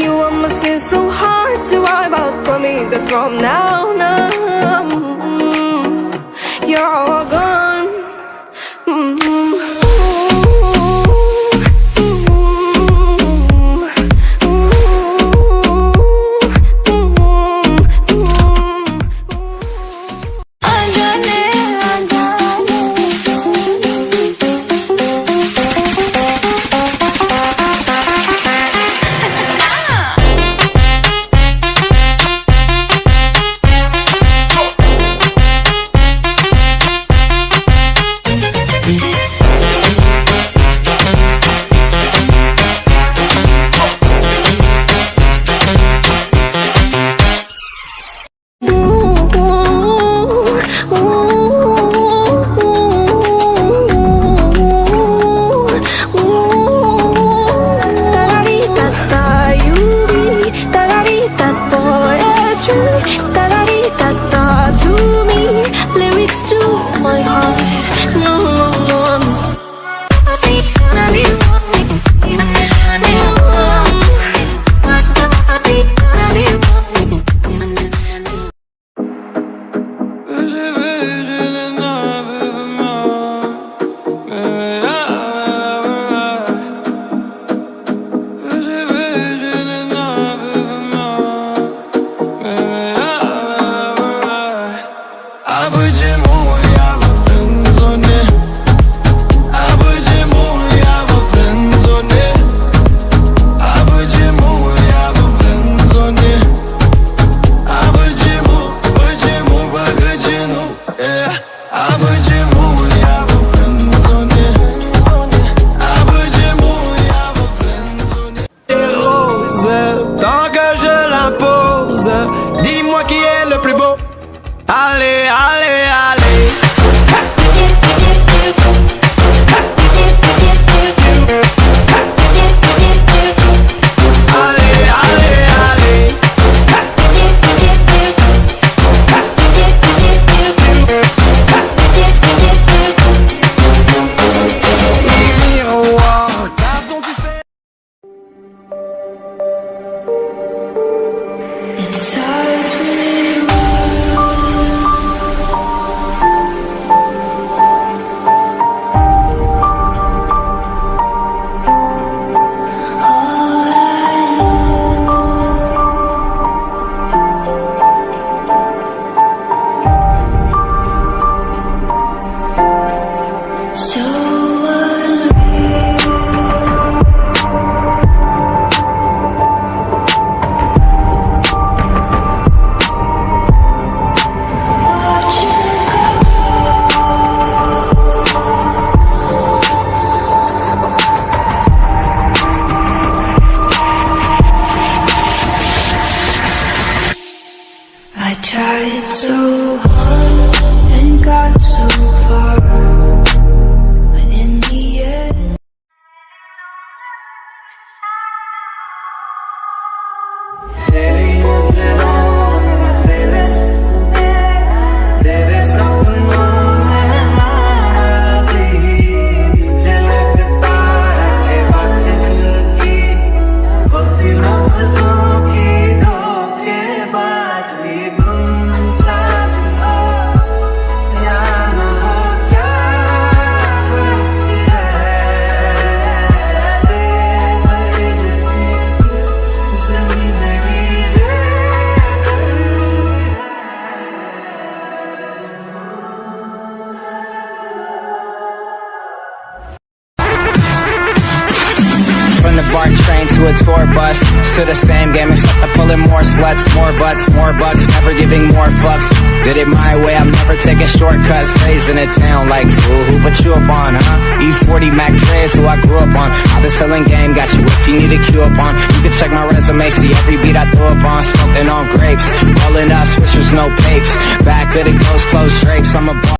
You almost seem so hard to wipe out. Promise that from now on, you're all gone. To me, lyrics to my heart. No, no, no. Dis-moi qui est le plus beau. Allez, allez, allez. Allez, allez, allez. Miroir, qu'as-tu fait? It's hard to live. So I tried so hard and got so far, but in the end तेरे सपनों में नाराज़ी झलकता है कि बात दिल की होती लफ्ज़ों की धोखेबाज़ी तुम साथ हो या न हो क्या फर्क है बेदर्द थी ज़िंदगी From the BART train to a tour bus, still the same game except I'm pulling more sluts, more butts, more bucks, never giving more fucks. Did it my way, I'm never taking shortcuts. Raised in a town like fool, who put you up on, huh? E40 Mac Dre's who I grew up on. I've been selling game, got you if you need a cue up on. You can check my resume, see every beat I throw up on. Smoking on grapes, rolling up swishers, no papes. Back of the ghost, closed drapes, I'm a